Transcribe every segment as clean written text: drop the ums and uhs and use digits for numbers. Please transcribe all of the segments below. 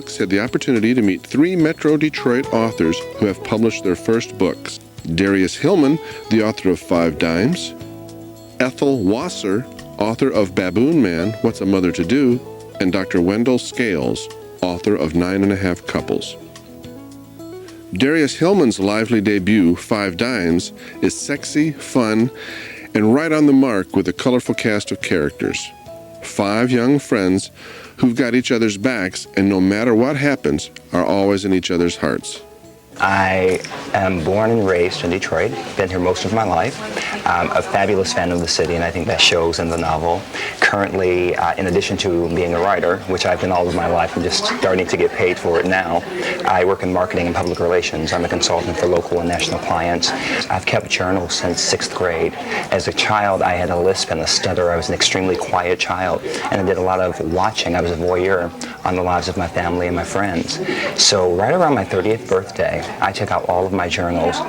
weeks had the opportunity to meet 3 Metro Detroit authors who have published their first books. Darrious Hilmon, the author of 5 Dimes, Ethel Wasser, author of Baboon Man, What's a Mother to Do, and Dr. Wendell Scales, author of 9½ Couples. Darrious Hilmon's lively debut, 5 Dimes, is sexy, fun, and right on the mark with a colorful cast of characters. 5 young friends who've got each other's backs and no matter what happens, are always in each other's hearts. I am born and raised in Detroit, been here most of my life. A fabulous fan of the city, and I think that shows in the novel. Currently, in addition to being a writer, which I've been all of my life, I'm just starting to get paid for it now, I work in marketing and public relations. I'm a consultant for local and national clients. I've kept journals since 6th grade. As a child, I had a lisp and a stutter. I was an extremely quiet child, and I did a lot of watching. I was a voyeur on the lives of my family and my friends. So right around my 30th birthday, I took out all of my journals,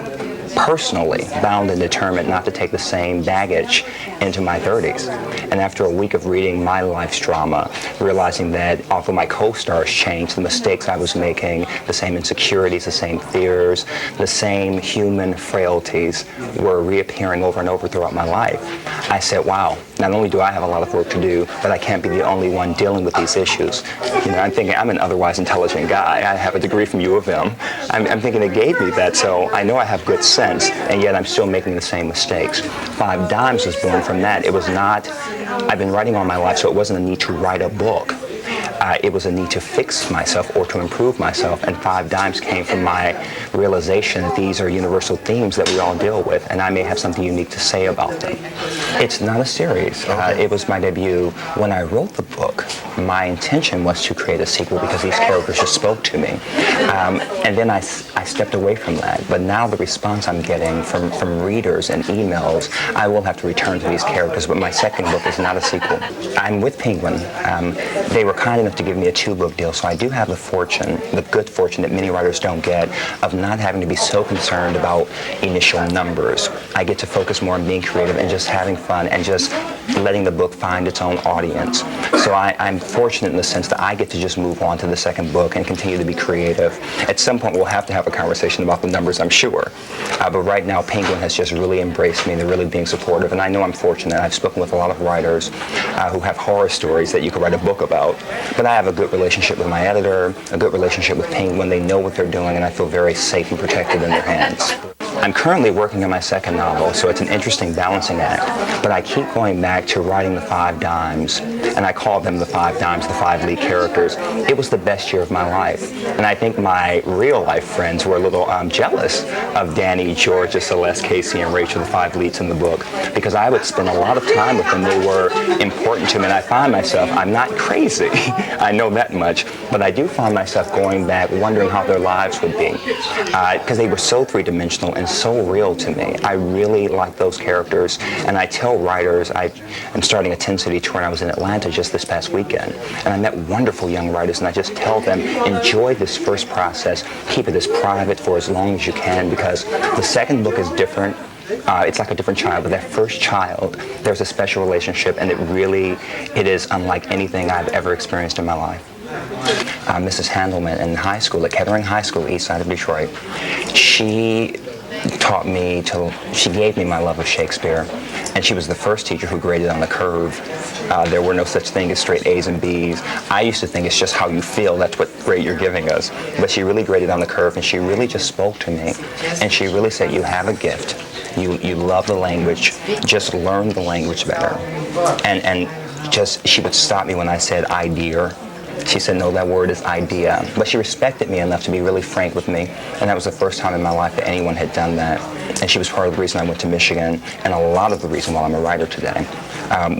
personally bound and determined not to take the same baggage into my 30s. And after a week of reading my life's drama, realizing that although my co-stars changed, the mistakes I was making, the same insecurities, the same fears, the same human frailties were reappearing over and over throughout my life, I said, wow, not only do I have a lot of work to do, but I can't be the only one dealing with these issues. You know, I'm thinking I'm an otherwise intelligent guy. I have a degree from U of M. I'm thinking it gave me that, so I know I have good sense, and yet I'm still making the same mistakes. 5 Dimes was born from that. It was not, I've been writing all my life, so it wasn't a need to write a book. It was a need to fix myself or to improve myself, and 5 Dimes came from my realization that these are universal themes that we all deal with, and I may have something unique to say about them. It's not a series. It was my debut. When I wrote the book, my intention was to create a sequel because these characters just spoke to me. And then I stepped away from that. But now the response I'm getting from readers and emails, I will have to return to these characters, but my second book is not a sequel. I'm with Penguin. They were kind enough to give me a 2-book deal, so I do have the good fortune that many writers don't get, of not having to be so concerned about initial numbers. I get to focus more on being creative and just having fun and just letting the book find its own audience. So I'm fortunate in the sense that I get to just move on to the second book and continue to be creative. At some point we'll have to have a conversation about the numbers, I'm sure. But right now Penguin has just really embraced me. They're really being supportive, and I know I'm fortunate. I've spoken with a lot of writers who have horror stories that you could write a book about. But I have a good relationship with my editor, a good relationship with Penguin. They know what they're doing, and I feel very safe and protected in their hands. I'm currently working on my second novel, so it's an interesting balancing act. But I keep going back to writing the 5 Dimes, and I call them the 5 Dimes, the 5 lead characters. It was the best year of my life, and I think my real life friends were a little jealous of Danny, Georgia, Celeste, Casey, and Rachel, the 5 leads in the book, because I would spend a lot of time with them. They were important to me, and I find myself, I'm not crazy, I know that much, but I do find myself going back, wondering how their lives would be, because they were so three-dimensional and so real to me. I really like those characters, and I tell writers, I'm starting a 10-city tour, and I was in Atlanta just this past weekend, and I met wonderful young writers, and I just tell them, enjoy this first process, keep it as private for as long as you can, because the second book is different. It's like a different child, but that first child, there's a special relationship, and it is unlike anything I've ever experienced in my life. Mrs. Handelman in high school, at Kettering High School, east side of Detroit, she gave me my love of Shakespeare, and she was the first teacher who graded on a curve. There were no such thing as straight A's and B's. I used to think it's just how you feel, that's what grade you're giving us. But she really graded on the curve, and she really just spoke to me. And she really said, you have a gift. You love the language. Just learn the language better. And she would stop me when I said idea. She said, no, that word is idea. But she respected me enough to be really frank with me. And that was the first time in my life that anyone had done that. And she was part of the reason I went to Michigan, and a lot of the reason why I'm a writer today.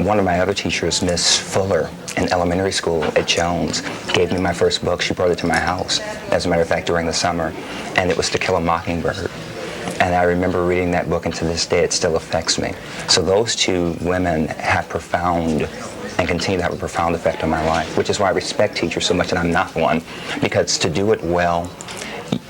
One of my other teachers, Miss Fuller, in elementary school at Jones, gave me my first book. She brought it to my house, as a matter of fact, during the summer. And it was To Kill a Mockingbird. And I remember reading that book, and to this day it still affects me. So those 2 women have profound and continue to have a profound effect on my life, which is why I respect teachers so much, and I'm not one, because to do it well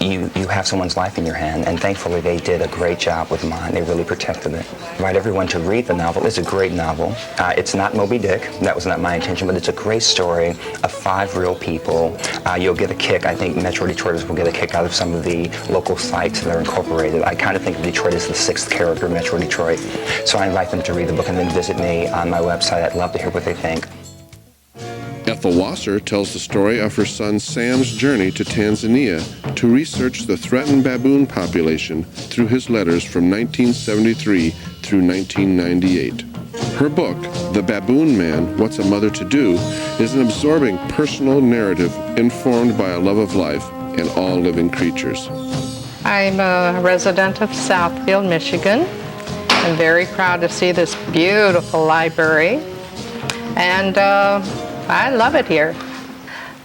you have someone's life in your hand, and thankfully they did a great job with mine. They really protected it. I invite everyone to read the novel. It's a great novel. It's not Moby Dick. That was not my intention, but it's a great story of 5 real people. You'll get a kick. I think Metro Detroiters will get a kick out of some of the local sites that are incorporated. I kind of think Detroit is the 6th character of Metro Detroit. So I invite them to read the book and then visit me on my website. I'd love to hear what they think. Ethel Wasser tells the story of her son Sam's journey to Tanzania to research the threatened baboon population through his letters from 1973 through 1998. Her book, The Baboon Man, What's a Mother to Do, is an absorbing personal narrative informed by a love of life and all living creatures. I'm a resident of Southfield, Michigan. I'm very proud to see this beautiful library, and I love it here.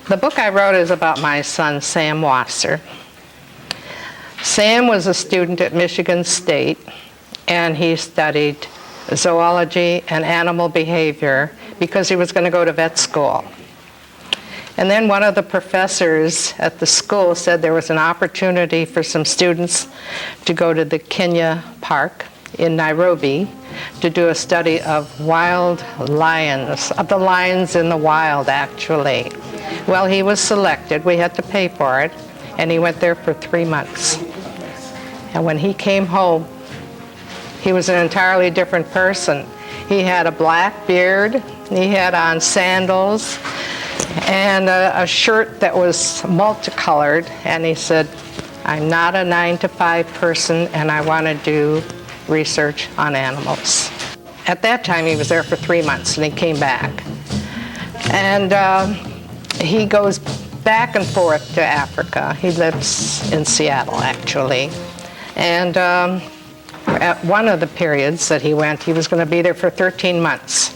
The book I wrote is about my son, Sam Wasser. Sam was a student at Michigan State, and he studied zoology and animal behavior because he was going to go to vet school. And then one of the professors at the school said there was an opportunity for some students to go to the Kenya Park in Nairobi to do a study of wild lions, of the lions in the wild, actually. Well, he was selected. We had to pay for it, and he went there for 3 months. And when he came home, he was an entirely different person. He had a black beard, he had on sandals, and a shirt that was multicolored, and he said, "I'm not a 9-to-5 person, and I want to do research on animals." At that time, he was there for 3 months, and he came back. And he goes back and forth to Africa. He lives in Seattle, actually. And at one of the periods that he went, he was going to be there for 13 months.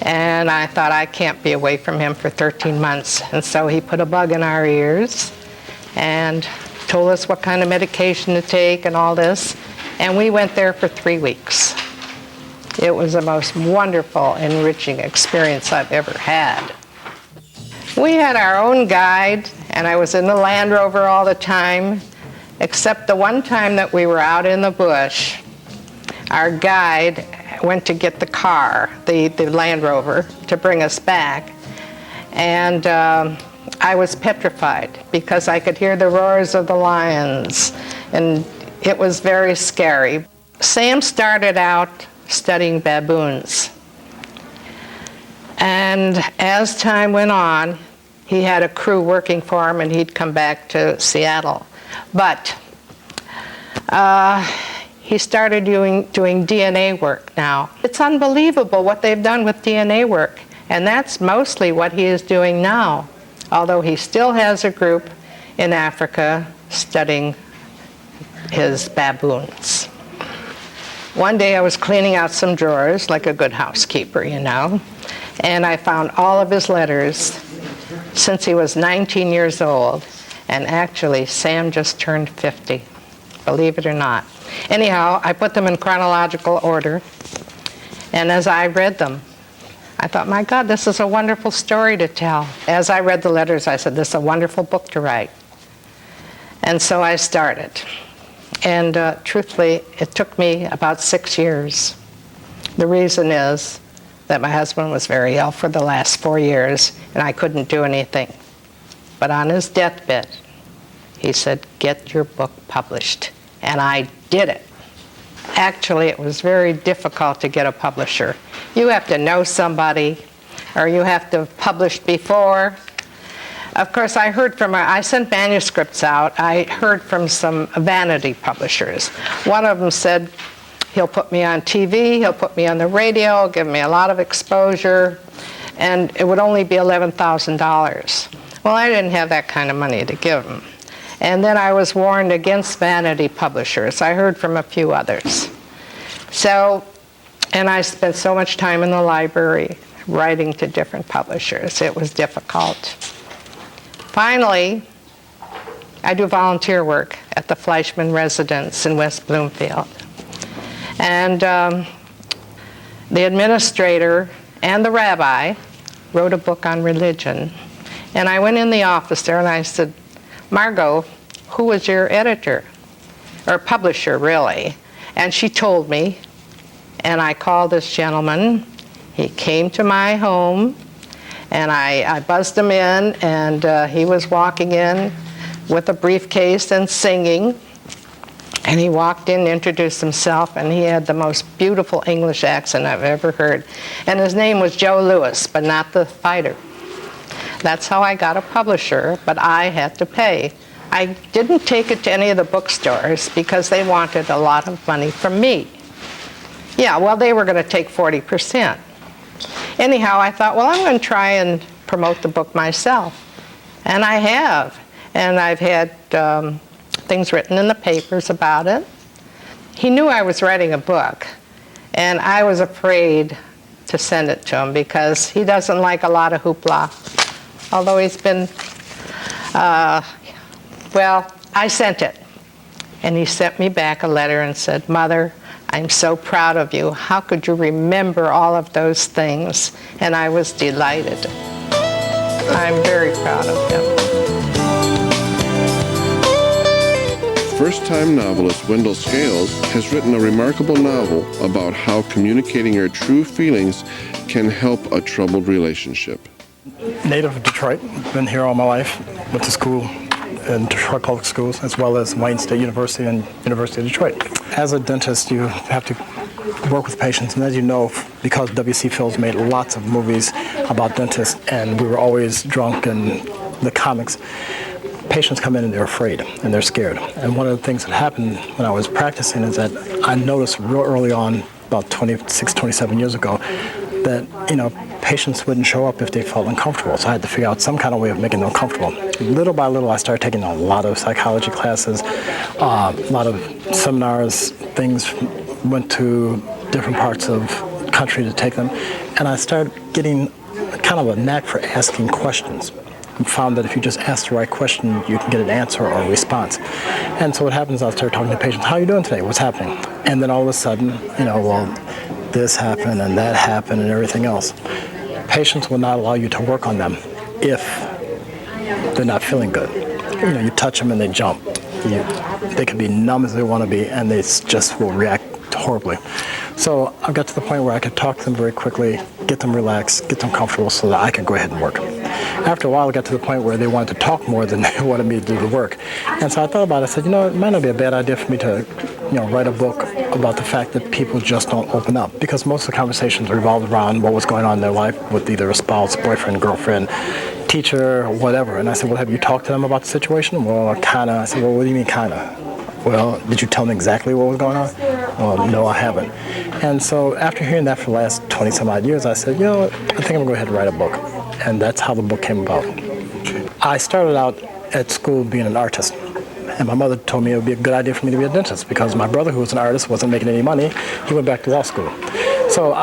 And I thought, I can't be away from him for 13 months. And so he put a bug in our ears and told us what kind of medication to take and all this. And we went there for 3 weeks. It was the most wonderful, enriching experience I've ever had. We had our own guide, and I was in the Land Rover all the time, except the one time that we were out in the bush. Our guide went to get the car, the Land Rover, to bring us back. And I was petrified because I could hear the roars of the lions, and it was very scary. Sam started out studying baboons. And as time went on, he had a crew working for him, and he'd come back to Seattle. But he started doing DNA work now. It's unbelievable what they've done with DNA work, and that's mostly what he is doing now, although he still has a group in Africa studying his baboons. One day I was cleaning out some drawers, like a good housekeeper, you know, and I found all of his letters since he was 19 years old, and actually Sam just turned 50, believe it or not. Anyhow, I put them in chronological order, and as I read them, I thought, my God, this is a wonderful story to tell. As I read the letters, I said, this is a wonderful book to write. And so I started. And truthfully, it took me about 6 years. The reason is that my husband was very ill for the last 4 years, and I couldn't do anything. But on his deathbed, he said, get your book published. And I did it. Actually, it was very difficult to get a publisher. You have to know somebody, or you have to have published before. Of course, I sent manuscripts out. I heard from some vanity publishers. One of them said, he'll put me on TV, he'll put me on the radio, give me a lot of exposure, and it would only be $11,000. Well, I didn't have that kind of money to give him. And then I was warned against vanity publishers. I heard from a few others. So, and I spent so much time in the library writing to different publishers. It was difficult. Finally, I do volunteer work at the Fleischman residence in West Bloomfield. And the administrator and the rabbi wrote a book on religion. And I went in the office there and I said, Margot, who was your editor? Or publisher, really. And she told me, and I called this gentleman. He came to my home, and I buzzed him in, and he was walking in with a briefcase and singing. And he walked in, introduced himself, and he had the most beautiful English accent I've ever heard. And his name was Joe Louis, but not the fighter. That's how I got a publisher, but I had to pay. I didn't take it to any of the bookstores because they wanted a lot of money from me. Yeah, well, they were going to take 40%. Anyhow, I thought, well, I'm going to try and promote the book myself. And I have. And I've had things written in the papers about it. He knew I was writing a book, and I was afraid to send it to him because he doesn't like a lot of hoopla. Although he's been, well, I sent it. And he sent me back a letter and said, Mother, I'm so proud of you. How could you remember all of those things? And I was delighted. I'm very proud of him. First-time novelist Wendell Scales has written a remarkable novel about how communicating your true feelings can help a troubled relationship. Native of Detroit, been here all my life, went to school in Detroit Public Schools as well as Wayne State University and University of Detroit. As a dentist, you have to work with patients, and as you know, because W.C. Fields made lots of movies about dentists, and we were always drunk in the comics, patients come in and they're afraid and they're scared. And one of the things that happened when I was practicing is that I noticed real early on, about 26, 27 years ago, that, patients wouldn't show up if they felt uncomfortable. So I had to figure out some kind of way of making them comfortable. Little by little, I started taking a lot of psychology classes, a lot of seminars, things, went to different parts of the country to take them. And I started getting kind of a knack for asking questions. I found that if you just ask the right question, you can get an answer or a response. And so what happens, I started talking to patients, how are you doing today? What's happening? And then all of a sudden, well, this happened and that happened and everything else. Patients will not allow you to work on them if they're not feeling good. You touch them and they jump. They can be numb as they want to be, and they just will react horribly. So I got to the point where I could talk to them very quickly, get them relaxed, get them comfortable so that I could go ahead and work. After a while, I got to the point where they wanted to talk more than they wanted me to do the work. And so I thought about it. I said, it might not be a bad idea for me to write a book about the fact that people just don't open up, because most of the conversations revolved around what was going on in their life with either a spouse, boyfriend, girlfriend, teacher, whatever. And I said, well, have you talked to them about the situation? Well, kind of. I said, well, what do you mean kind of? Well, did you tell them exactly what was going on? Well, no, I haven't. And so after hearing that for the last 20-some-odd years, I said, I think I'm going to go ahead and write a book. And that's how the book came about. I started out at school being an artist. And my mother told me it would be a good idea for me to be a dentist because my brother, who was an artist, wasn't making any money. He went back to law school. So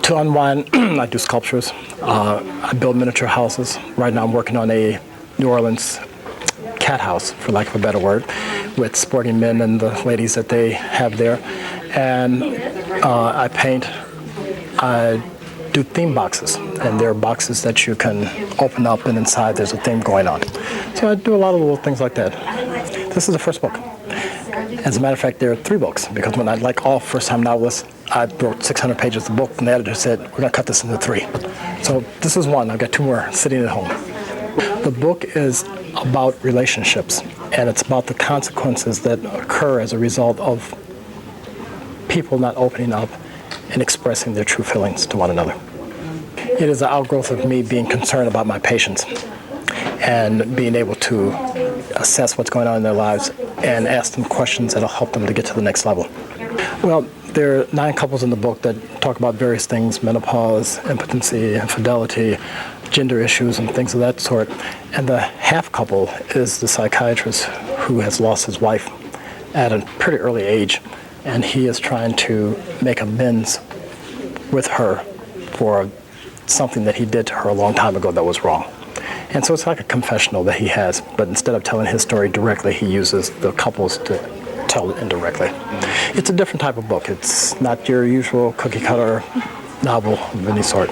to unwind, I do sculptures. I build miniature houses. Right now I'm working on a New Orleans cat house, for lack of a better word, with sporting men and the ladies that they have there. And I paint. I do theme boxes, and they're boxes that you can open up, and inside there's a theme going on. So I do a lot of little things like that. This is the first book. As a matter of fact, there are 3 books, because when like all first-time novelists, I wrote 600 pages of the book, and the editor said, we're going to cut this into 3. So this is 1. I've got 2 more sitting at home. The book is about relationships, and it's about the consequences that occur as a result of people not opening up and expressing their true feelings to one another. It is an outgrowth of me being concerned about my patients and being able to assess what's going on in their lives and ask them questions that'll help them to get to the next level. Well, there are 9 couples in the book that talk about various things: menopause, impotency, infidelity, gender issues, and things of that sort. And the half couple is the psychiatrist who has lost his wife at a pretty early age, and he is trying to make amends with her for something that he did to her a long time ago that was wrong. And so it's like a confessional that he has, but instead of telling his story directly, he uses the couples to tell it indirectly. It's a different type of book. It's not your usual cookie-cutter novel of any sort.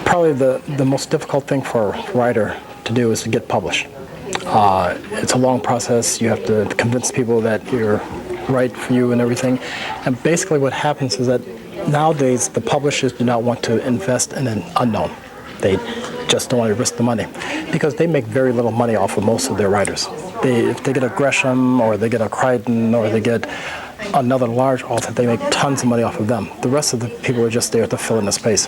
Probably the most difficult thing for a writer to do is to get published. It's a long process. You have to convince people that you're right for you and everything. And basically what happens is that nowadays the publishers do not want to invest in an unknown. They just don't want to risk the money because they make very little money off of most of their writers. If they get a Gresham or they get a Crichton or they get another large author, they make tons of money off of them. The rest of the people are just there to fill in the space.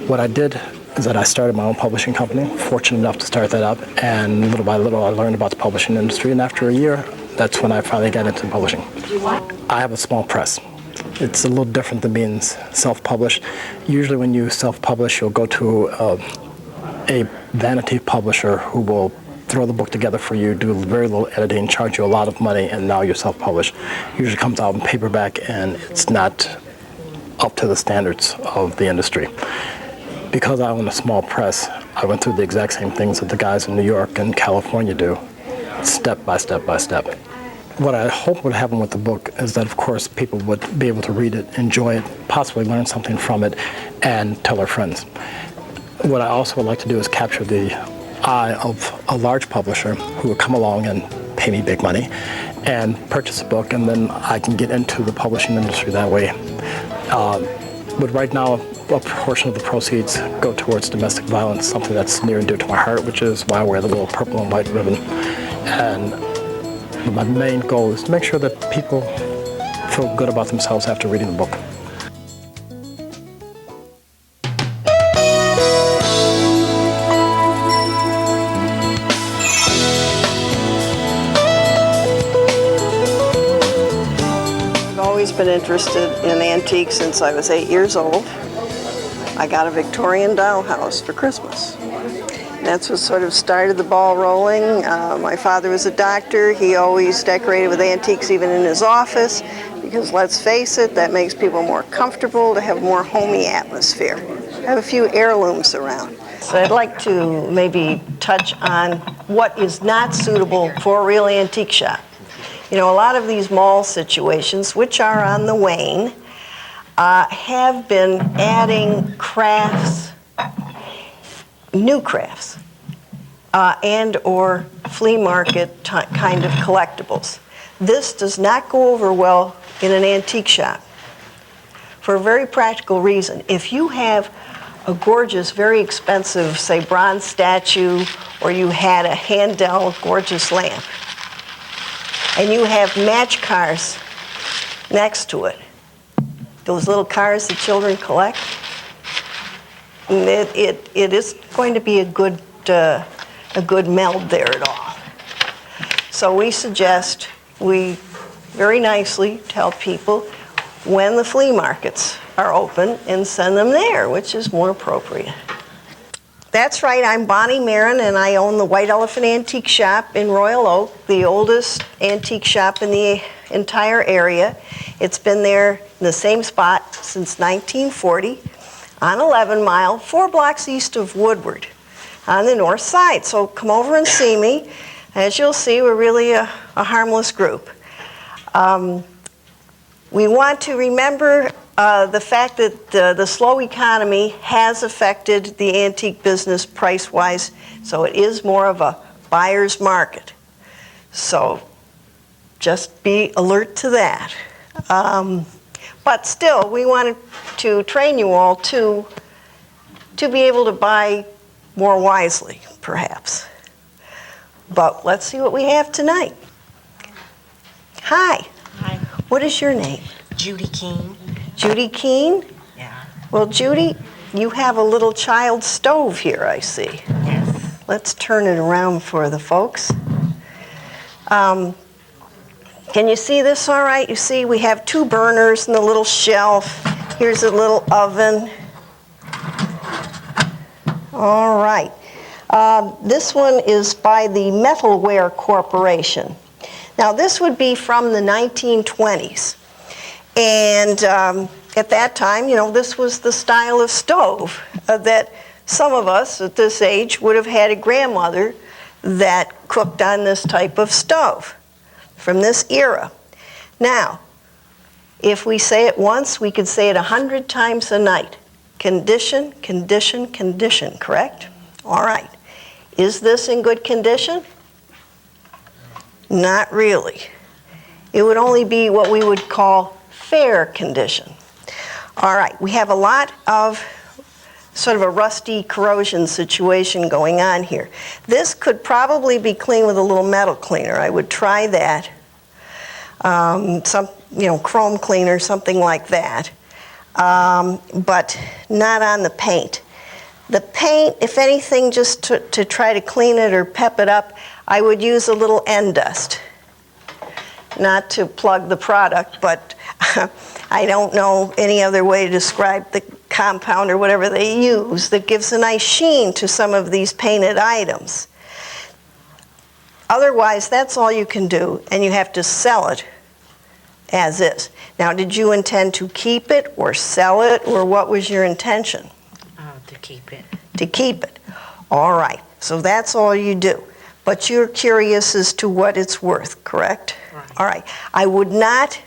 What I did is that I started my own publishing company, fortunate enough to start that up, and little by little I learned about the publishing industry, and after a year, that's when I finally got into publishing. I have a small press. It's a little different than being self-published. Usually when you self-publish, you'll go to a vanity publisher who will throw the book together for you, do very little editing, charge you a lot of money, and now you're self-published. Usually comes out in paperback, and it's not up to the standards of the industry. Because I own a small press, I went through the exact same things that the guys in New York and California do, step by step by step. What I hope would happen with the book is that, of course, people would be able to read it, enjoy it, possibly learn something from it, and tell their friends. What I also would like to do is capture the eye of a large publisher who would come along and pay me big money and purchase a book, and then I can get into the publishing industry that way. But right now, a portion of the proceeds go towards domestic violence, something that's near and dear to my heart, which is why I wear the little purple and white ribbon. And my main goal is to make sure that people feel good about themselves after reading the book. I've always been interested in antiques since I was 8 years old. I got a Victorian dollhouse for Christmas. That's what sort of started the ball rolling. My father was a doctor. He always decorated with antiques even in his office because, let's face it, that makes people more comfortable to have more homey atmosphere. I have a few heirlooms around. So I'd like to maybe touch on what is not suitable for a real antique shop. You know, a lot of these mall situations, which are on the wane, have been adding crafts, new crafts, and or flea market kind of collectibles. This does not go over well in an antique shop for a very practical reason. If you have a gorgeous, very expensive, say, bronze statue, or you had a Handel gorgeous lamp, and you have match cars next to it, those little cars that children collect, it is going to be a good meld there at all. So we suggest, we very nicely tell people when the flea markets are open and send them there, which is more appropriate. That's right, I'm Bonnie Mearin, and I own the White Elephant Antique Shop in Royal Oak, the oldest antique shop in the entire area. It's been there in the same spot since 1940 on 11 Mile, 4 blocks east of Woodward on the north side. So come over and see me. As you'll see, we're really a harmless group. We want to remember the fact that the slow economy has affected the antique business price-wise, so it is more of a buyer's market. So just be alert to that. But still, we wanted to train you all to be able to buy more wisely, perhaps. But let's see what we have tonight. Hi. Hi. What is your name? Judy Keene. Judy Keene? Yeah. Well, Judy, you have a little child stove here, I see. Yes. Let's turn it around for the folks. Can you see this all right? You see we have 2 burners and a little shelf. Here's a little oven. All right. This one is by the Metalware Corporation. Now, this would be from the 1920s. And at that time, you know, this was the style of stove that some of us at this age would have had a grandmother that cooked on this type of stove from this era. Now, if we say it once, we could say it 100 times a night. Condition, condition, condition, correct? All right. Is this in good condition? Not really. It would only be what we would call fair condition. All right, we have a lot of sort of a rusty corrosion situation going on here. This could probably be cleaned with a little metal cleaner. I would try that. Some, chrome cleaner, something like that. But not on the paint. The paint, if anything, just to try to clean it or pep it up, I would use a little end dust. Not to plug the product, but I don't know any other way to describe the compound or whatever they use that gives a nice sheen to some of these painted items. Otherwise, that's all you can do, and you have to sell it as is. Now, did you intend to keep it or sell it, or what was your intention? To keep it. To keep it. All right, so that's all you do. But you're curious as to what it's worth, correct? Right. All right. I would not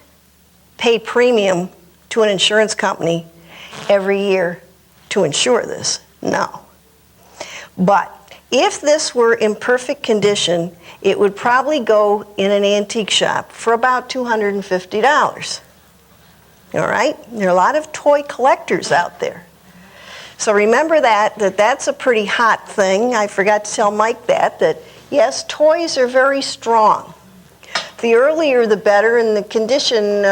pay premium to an insurance company every year to insure this. No. But if this were in perfect condition, it would probably go in an antique shop for about $250. All right? There are a lot of toy collectors out there. So remember that's a pretty hot thing. I forgot to tell Mike that yes, toys are very strong. The earlier the better, and the condition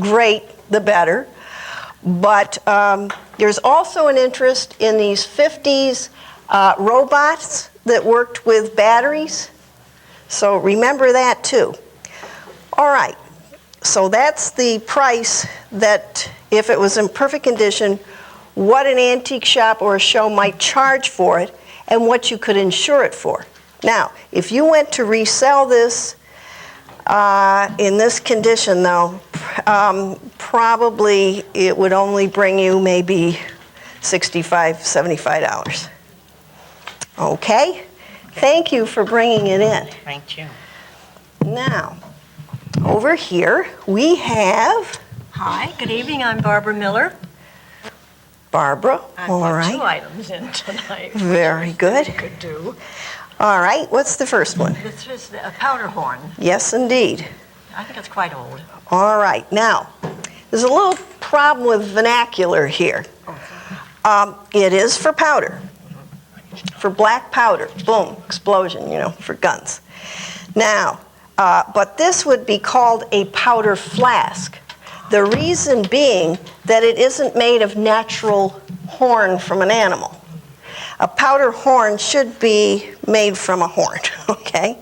great, the better. But there's also an interest in these 50s robots that worked with batteries. So remember that too. All right, so that's the price that, if it was in perfect condition, what an antique shop or a show might charge for it and what you could insure it for. Now, if you went to resell this in this condition, though, probably it would only bring you maybe $65, $75. Okay? Thank you for bringing it in. Thank you. Now, over here we have Hi, good evening. I'm Barbara Miller. Barbara. I've All got right. 2 items in tonight. Very good. Could do. All right, what's the first one? This is a powder horn. Yes, indeed. I think it's quite old. All right, now, there's a little problem with vernacular here. It is for powder, for black powder, boom, explosion, for guns. Now, but this would be called a powder flask. The reason being that it isn't made of natural horn from an animal. A powder horn should be made from a horn, okay?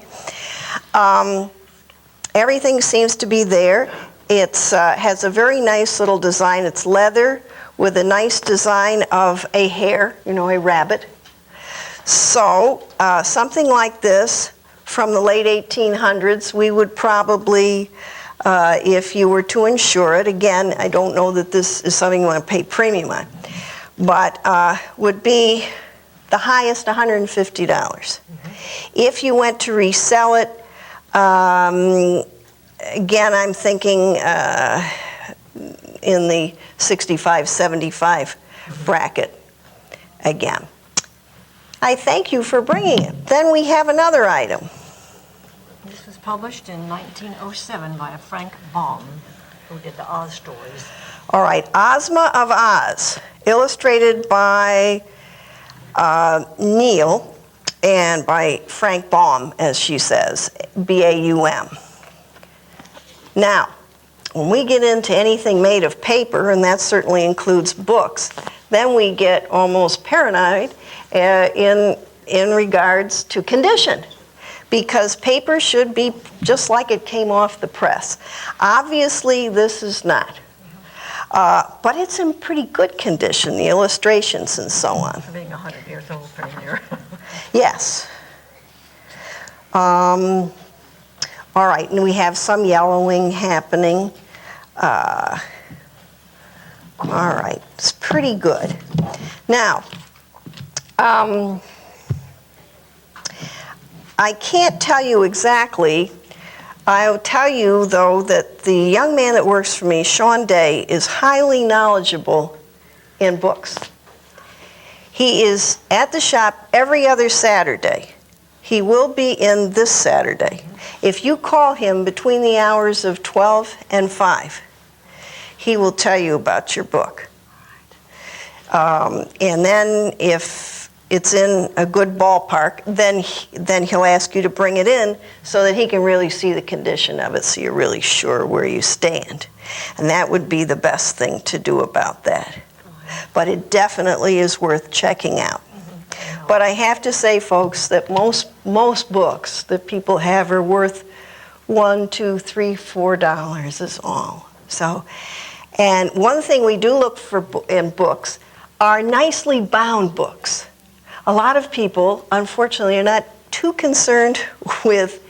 Everything seems to be there. It has a very nice little design. It's leather with a nice design of a hare, a rabbit. So something like this from the late 1800s, we would probably, if you were to insure it, again, I don't know that this is something you want to pay premium on, but would be the highest $150. Mm-hmm. If you went to resell it, again, I'm thinking in the 65, 75 bracket again. I thank you for bringing it. Then we have another item. This was published in 1907 by a Frank Baum, who did the Oz stories. All right, Ozma of Oz, illustrated by Neil and by Frank Baum, as she says, B-A-U-M. Now, when we get into anything made of paper, and that certainly includes books, then we get almost paranoid in regards to condition, because paper should be just like it came off the press. Obviously, this is not. But it's in pretty good condition, the illustrations and so on. For being 100 years old, pretty near. Yes. All right, and we have some yellowing happening. All right, it's pretty good. Now, I can't tell you exactly. I'll tell you, though, that the young man that works for me, Sean Day, is highly knowledgeable in books. He is at the shop every other Saturday. He will be in this Saturday. If you call him between the hours of 12 and 5, he will tell you about your book. And then if it's in a good ballpark, then he'll ask you to bring it in so that he can really see the condition of it, so you're really sure where you stand. And that would be the best thing to do about that. But it definitely is worth checking out. But I have to say, folks, that most books that people have are worth $1, $2, $3, $4 is all. So, and one thing we do look for in books are nicely bound books. A lot of people, unfortunately, are not too concerned with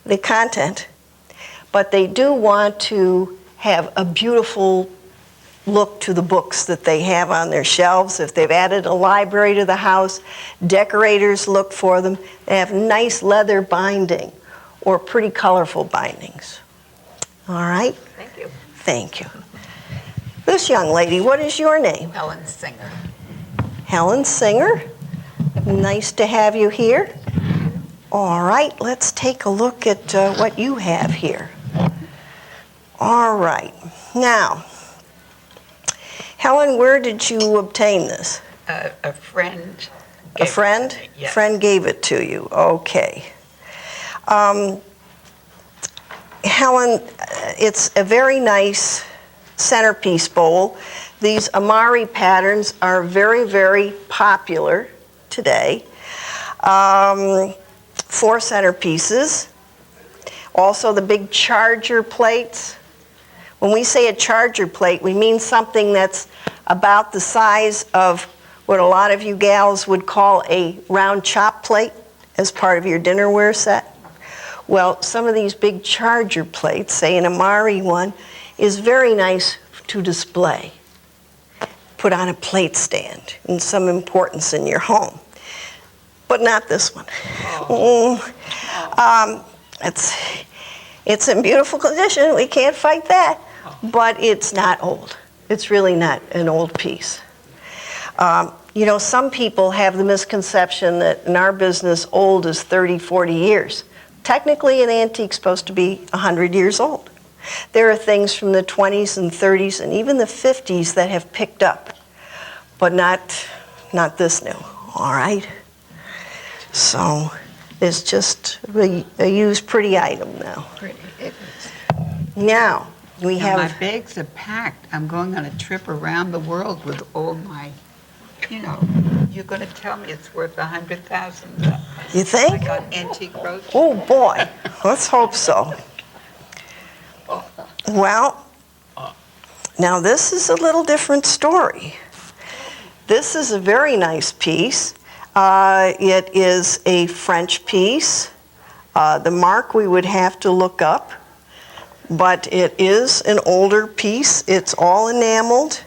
the content, but they do want to have a beautiful look to the books that they have on their shelves. If they've added a library to the house, decorators look for them. They have nice leather binding or pretty colorful bindings. All right? Thank you. Thank you. This young lady, what is your name? Helen Singer. Helen Singer. Nice to have you here. All right, let's take a look at what you have here. All right. Now, Helen, where did you obtain this? A friend. A friend? Gave it to me, yes. Friend gave it to you. Okay. Helen, it's a very nice centerpiece bowl. These Amari patterns are very, very popular today. 4 centerpieces. Also the big charger plates. When we say a charger plate, we mean something that's about the size of what a lot of you gals would call a round chop plate as part of your dinnerware set. Well, some of these big charger plates, say an Amari one, is very nice to display. Put on a plate stand and some importance in your home. But not this one. It's in beautiful condition. We can't fight that. But it's not old. It's really not an old piece. You know, some people have the misconception that in our business, old is 30, 40 years. Technically, an antique's supposed to be 100 years old. There are things from the 20s and 30s and even the 50s that have picked up, but not this new, all right? So it's just a used pretty item now. Pretty. It is. Now, we Now, have... my bags are packed. I'm going on a trip around the world with all my, you know, you're going to tell me it's worth $100,000. You think? I got antique roaches. Oh, boy. Let's hope so. Well, now this is a little different story. This is a very nice piece. It is a French piece. The mark we would have to look up, but it is an older piece. It's all enameled.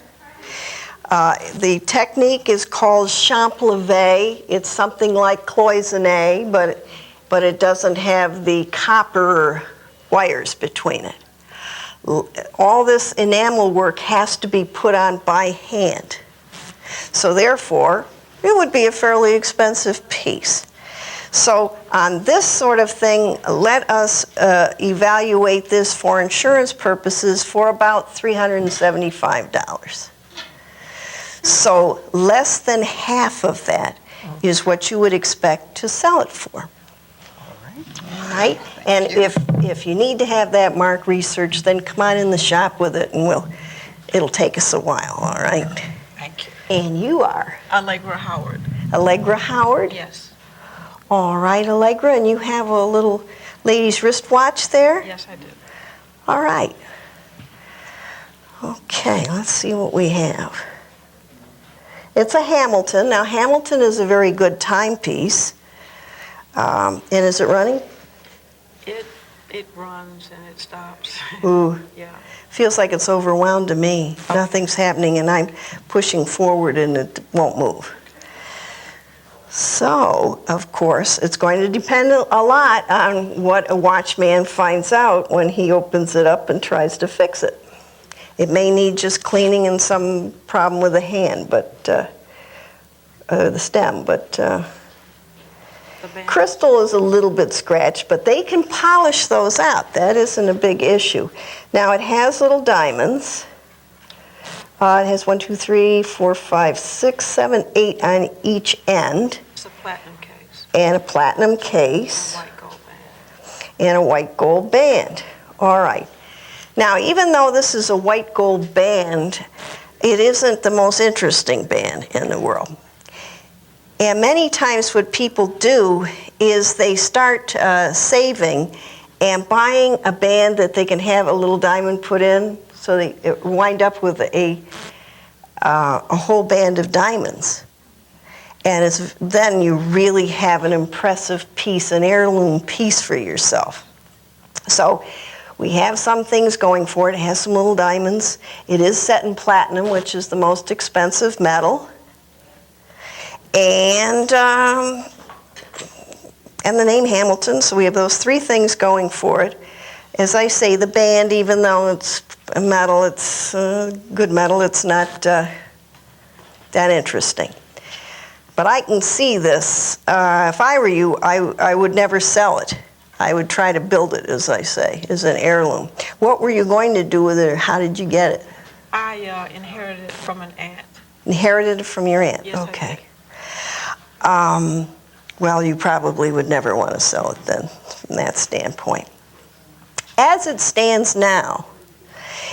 The technique is called champleve. It's something like cloisonne, but it doesn't have the copper wires between it. All this enamel work has to be put on by hand. So therefore, it would be a fairly expensive piece. So on this sort of thing, let us evaluate this for insurance purposes for about $375. So less than half of that is what you would expect to sell it for. All right? And if you need to have that mark researched, then come on in the shop with it and it'll take us a while, all right? Thank you. And you are? Allegra Howard. Allegra Howard? Yes. All right, Allegra, and you have a little lady's wristwatch there? Yes, I do. All right. Okay, let's see what we have. It's a Hamilton. Now, Hamilton is a very good timepiece. And is it running? It runs and it stops. Ooh, Yeah. feels like it's overwound to me. Nothing's happening and I'm pushing forward and it won't move. So, of course, it's going to depend a lot on what a watchman finds out when he opens it up and tries to fix it. It may need just cleaning and some problem with the hand, but the stem, but crystal is a little bit scratched, but they can polish those out. That isn't a big issue. Now it has little diamonds. It has 1, 2, 3, 4, 5, 6, 7, 8 on each end. It's a platinum case. And a platinum case. White gold band. And a white gold band. All right. Now, even though this is a white gold band, it isn't the most interesting band in the world. And many times what people do is they start saving and buying a band that they can have a little diamond put in, so they wind up with a whole band of diamonds. And then you really have an impressive piece, an heirloom piece for yourself. So we have some things going for it. It has some little diamonds. It is set in platinum, which is the most expensive metal. And the name Hamilton, so we have those three things going for it. As I say, the band, even though it's a metal, it's good metal, it's not that interesting. But I can see this. If I were you, I would never sell it. I would try to build it, as I say, as an heirloom. What were you going to do with it, or how did you get it? I inherited it from an aunt. Inherited it from your aunt? Yes, okay. Well, you probably would never want to sell it then, from that standpoint. As it stands now,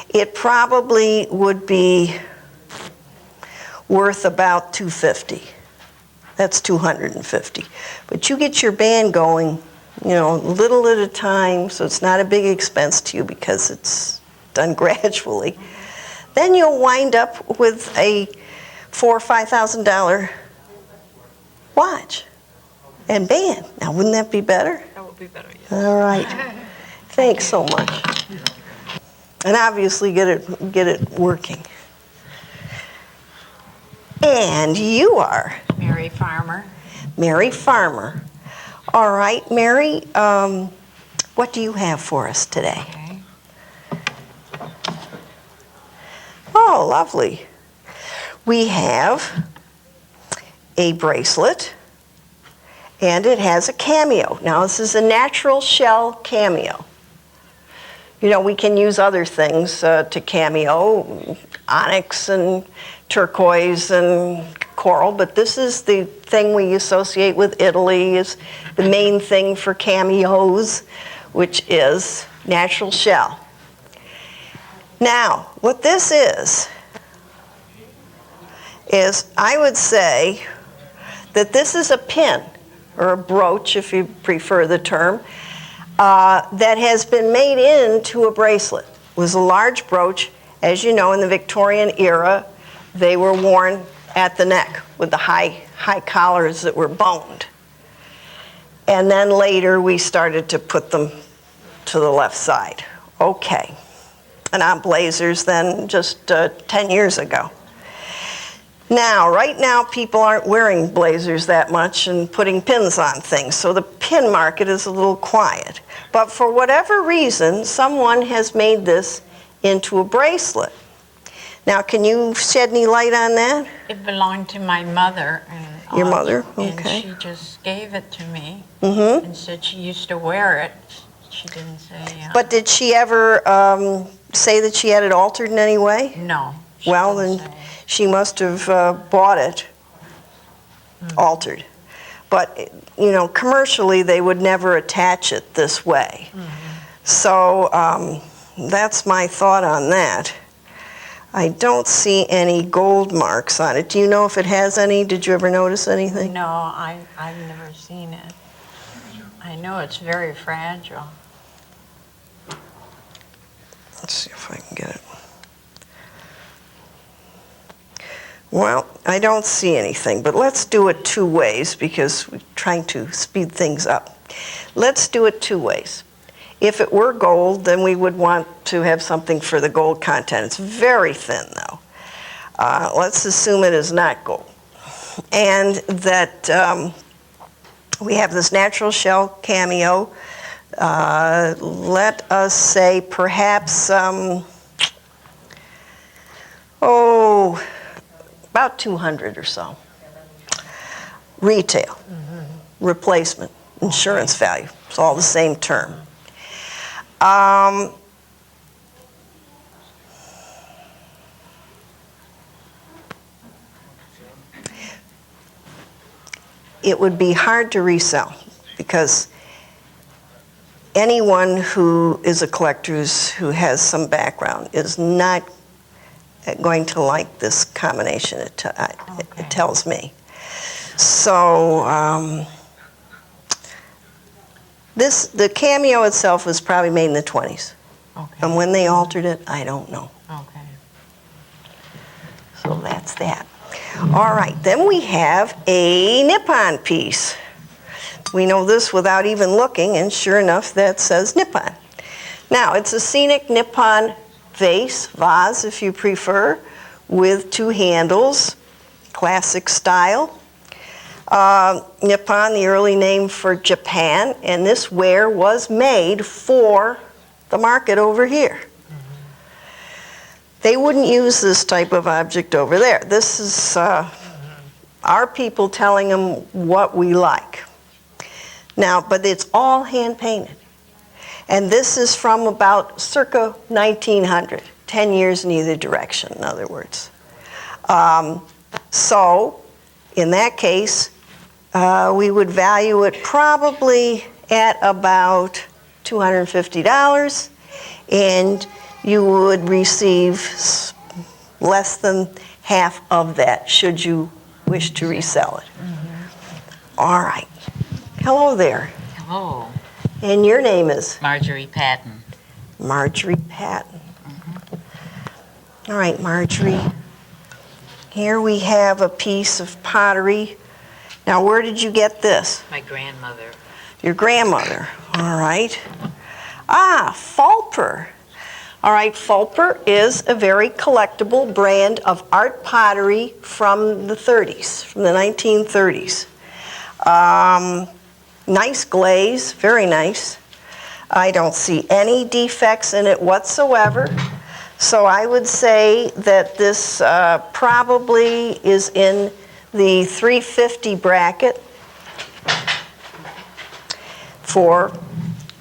it probably would be worth about $250. That's $250. But you get your band going, you know, little at a time, so it's not a big expense to you because it's done gradually. Then you'll wind up with a $4,000 or $5,000 watch and band. Now, wouldn't that be better? That would be better, yes. All right. Thanks so much. And obviously get it working. And you are? Mary Farmer. Mary Farmer. All right, Mary, what do you have for us today? Okay. Oh, lovely. We have a bracelet, and it has a cameo. Now, this is a natural shell cameo. You know, we can use other things to cameo, onyx and turquoise and coral, but this is the thing we associate with Italy, is the main thing for cameos, which is natural shell. Now, what this is I would say that this is a pin, or a brooch if you prefer the term, that has been made into a bracelet. It was a large brooch. As you know, in the Victorian era, they were worn at the neck with the high collars that were boned. And then later we started to put them to the left side. Okay. And on blazers then just 10 years ago. Now, right now, people aren't wearing blazers that much and putting pins on things, so the pin market is a little quiet. But for whatever reason, someone has made this into a bracelet. Now, can you shed any light on that? It belonged to my mother. And, Your mother? Okay. And she just gave it to me Mm-hmm. and said she used to wear it. She didn't say. But did she ever say that she had it altered in any way? No. she Well, didn't then say. she must have bought it altered. But, you know, commercially, they would never attach it this way. So that's my thought on that. I don't see any gold marks on it. Do you know if it has any? Did you ever notice anything? No, I've never seen it. I know it's very fragile. Let's see if I can get it. Well, I don't see anything, but let's do it two ways because we're trying to speed things up. Let's do it two ways. If it were gold, then we would want to have something for the gold content. It's very thin, though. Let's assume it is not gold. And that we have this natural shell cameo. Let us say perhaps, about 200 or so. retail, replacement, insurance value. It's all the same term. It would be hard to resell because anyone who is a collector who has some background is not going to like this combination, it tells me. So the Cameo itself was probably made in the 20s. Okay. And when they altered it, I don't know. Okay. So that's that. All right, then we have a Nippon piece. We know this without even looking, and sure enough, that says Nippon. Now, it's a scenic Nippon vase if you prefer, with 2 handles, classic style. Nippon, the early name for Japan, and this ware was made for the market over here. They wouldn't use this type of object over there. This is our people telling them what we like. Now, but it's all hand painted. And this is from about circa 1900, 10 years in either direction, in other words. So, in that case, we would value it probably at about $250, and you would receive less than half of that should you wish to resell it. All right. Hello there. Hello, And your name is? Marjorie Patton. Marjorie Patton. All right, Marjorie. Here we have a piece of pottery. Now, where did you get this? My grandmother. Your grandmother. All right. Ah, Fulper. All right, Fulper is a very collectible brand of art pottery from the 30s, from the 1930s. Nice glaze, very nice. I don't see any defects in it whatsoever. So I would say that this probably is in the $350 bracket for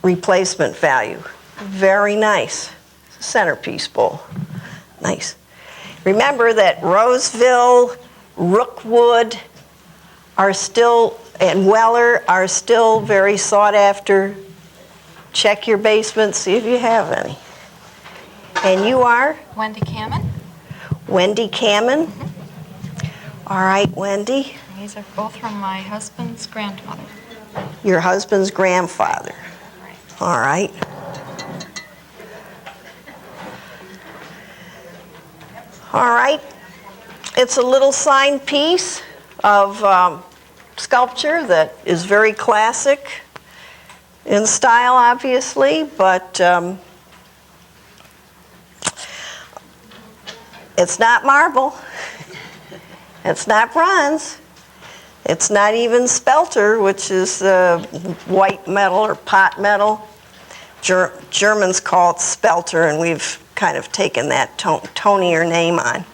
replacement value. Very nice. Centerpiece bowl. Nice. Remember that Roseville, Rookwood are still, and Weller are still very sought after. Check your basement, see if you have any. And you are? Wendy Cammon. Wendy Cammon. All right, Wendy. These are both from my husband's grandmother. Your husband's grandfather. All right. All right. It's a little sign piece of sculpture that is very classic in style, obviously, but it's not marble. It's not bronze. It's not even spelter, which is white metal or pot metal. Germans call it spelter, and we've kind of taken that tonier name on.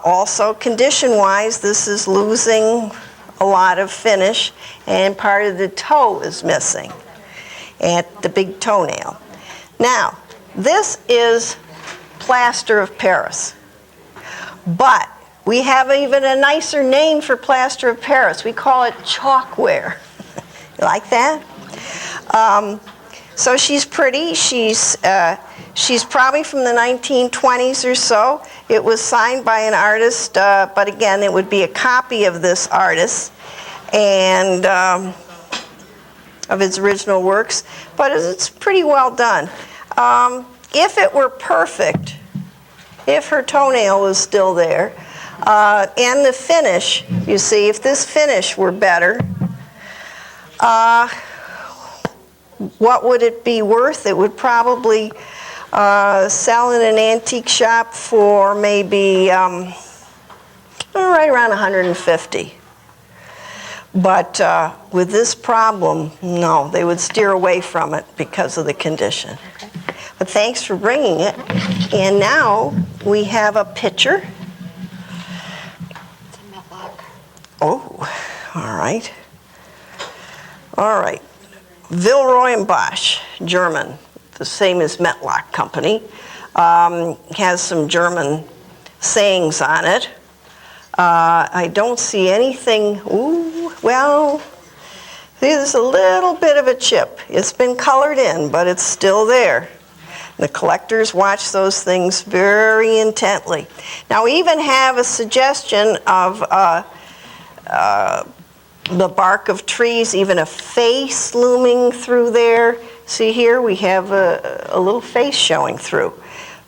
Also, condition-wise, this is losing a lot of finish, and part of the toe is missing at the big toenail. Now, this is plaster of Paris, but we have even a nicer name for plaster of Paris. We call it chalkware. You like that? So she's pretty. She's probably from the 1920s or so. It was signed by an artist, but again, it would be a copy of this artist and of his original works. But it's pretty well done. If it were perfect, if her toenail was still there, and the finish, you see, if this finish were better, what would it be worth? It would probably sell in an antique shop for maybe right around $150. But with this problem, no, they would steer away from it because of the condition. Okay. But thanks for bringing it. And now we have a pitcher. It's a Metlock. Oh, All right. All right. Villeroy and Bosch, German, the same as Metlock Company, has some German sayings on it. I don't see anything, ooh, well, there's a little bit of a chip. It's been colored in, but it's still there. The collectors watch those things very intently. Now, we even have a suggestion of the bark of trees, even a face looming through there. See here, we have a little face showing through.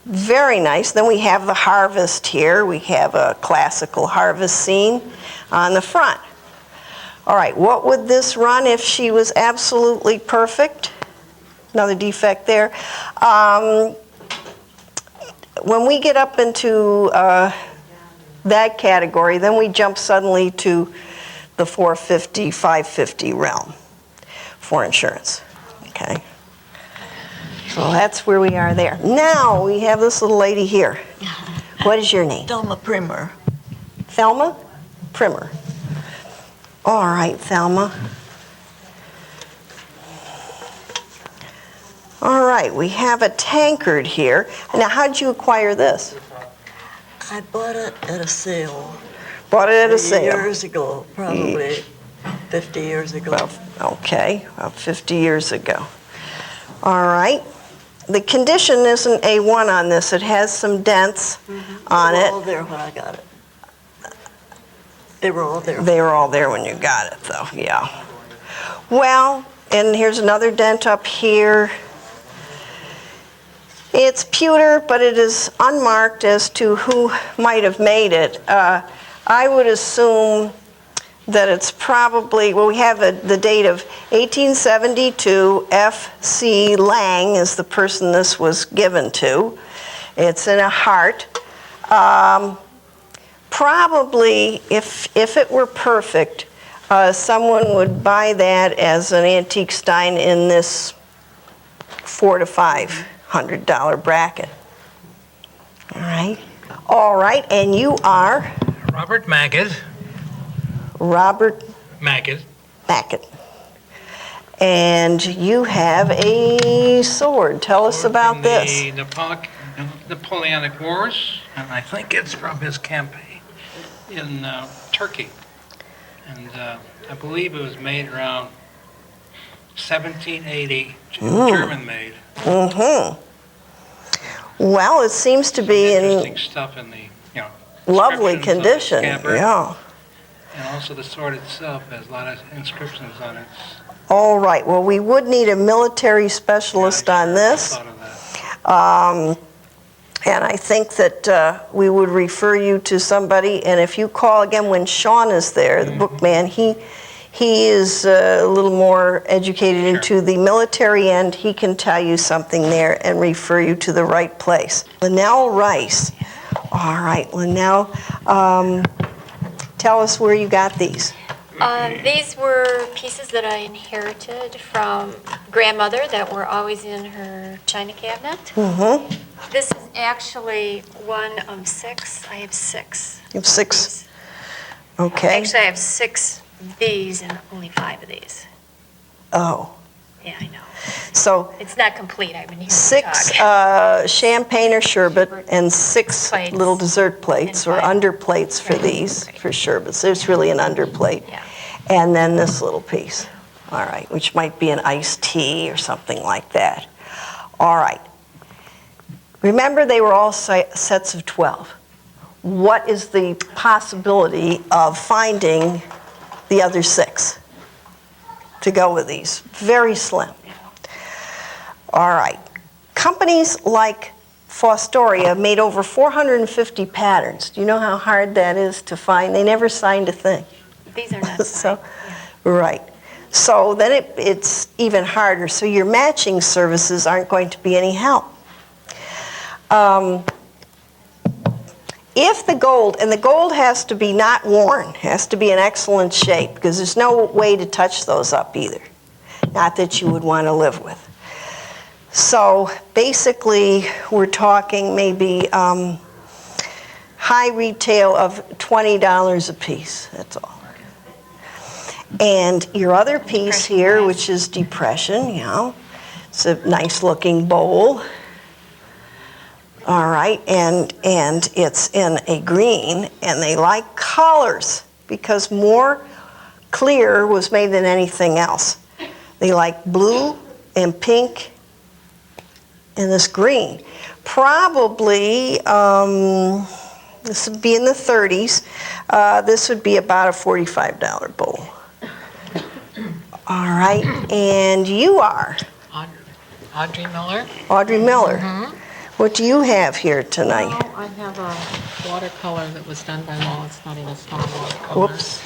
Very nice. Then we have the harvest here. We have a classical harvest scene on the front. All right, what would this run if she was absolutely perfect? Another defect there. When we get up into that category, then we jump suddenly to the $450, $550 realm for insurance. Okay. So that's where we are there. Now we have this little lady here. What is your name? Thelma Primer. Thelma Primer. All right, Thelma. All right, we have a tankard here. Now, how did you acquire this? I bought it at a sale. Bought it at a sale? Years ago, probably 50 years ago. Well, okay, about 50 years ago. All right. The condition isn't A1 on this. It has some dents on They were it. all there when I got it. They were all there. They were all there when you got it, though, yeah. Well, and here's another dent up here. It's pewter, but it is unmarked as to who might have made it. I would assume that it's probably, well, we have the date of 1872. F.C. Lang is the person this was given to. It's in a heart. Probably, if it were perfect, someone would buy that as an antique stein in this $400 to $500 bracket. All right. All right, and you are? Robert Maggott. Robert Maggott. Maggott. And you have a sword. Tell us about this. The Napoleonic Wars, and I think it's from his campaign in Turkey. And I believe it was made around 1780, German made. Well, it seems to be Interesting in stuff in the, lovely inscriptions on the condition. scabbard. Yeah. And also the sword itself has a lot of inscriptions on it. All right. Well, we would need a military specialist on this. And I think that we would refer you to somebody. And if you call again when Sean is there, the bookman, he is a little more educated into the military end. He can tell you something there and refer you to the right place. Linnell Rice. All right, Linnell, tell us where you got these. These were pieces that I inherited from grandmother that were always in her china cabinet. This is actually one of 6. I have 6. You have 6? Okay. Actually, I have 6 of these and only 5 of these. Oh. Yeah, I know. So it's not complete. I've been hearing 6 champagne or sherbet and 6 plates. Little dessert plates or under plates for these, for sherbets. There's really an under plate. Yeah. And then this little piece, all right, which might be an iced tea or something like that. All right. Remember, they were all sets of 12. What is the possibility of finding the other 6 to go with these? Very slim. All right. Companies like Fostoria made over 450 patterns. Do you know how hard that is to find? They never signed a thing. These are not So, right. So then it's even harder. So your matching services aren't going to be any help. If the gold, and the gold has to be not worn, has to be in excellent shape, because there's no way to touch those up either. Not that you would want to live with. So basically, we're talking maybe high retail of $20 a piece, that's all. And your other piece here, which is Depression, you know, it's a nice looking bowl. All right, and it's in a green, and they like colors because more clear was made than anything else. They like blue and pink and this green. Probably, this would be in the 30s. This would be about a $45 bowl. All right, and you are? Audrey Miller. Audrey Miller. Mm-hmm. What do you have here tonight? Well, I have a watercolor that was done by Wallace Nutting, a small watercolor. Whoops.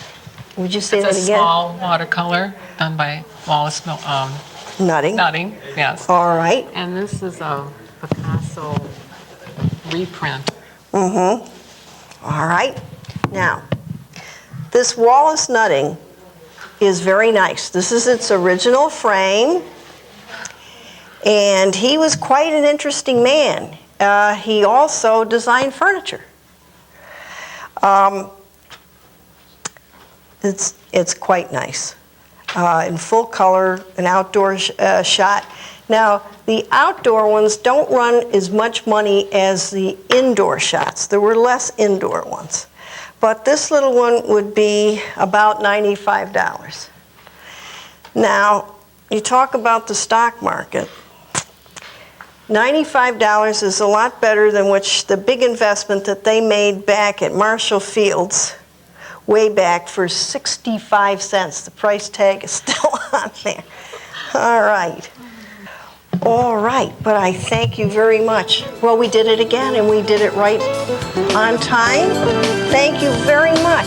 Would you say It's that a again? small watercolor done by Wallace Nutting? Nutting, yes. All right. And this is a Picasso reprint. Mm-hmm. All right. Now, this Wallace Nutting is very nice. This is its original frame. And he was quite an interesting man. He also designed furniture. It's quite nice. In full color, an outdoor shot. Now, the outdoor ones don't run as much money as the indoor shots. There were less indoor ones. But this little one would be about $95. Now, you talk about the stock market. $95 is a lot better than the big investment that they made back at Marshall Fields way back for 65 cents. The price tag is still on there. All right. All right, but I thank you very much. Well, we did it again, and we did it right on time. Thank you very much.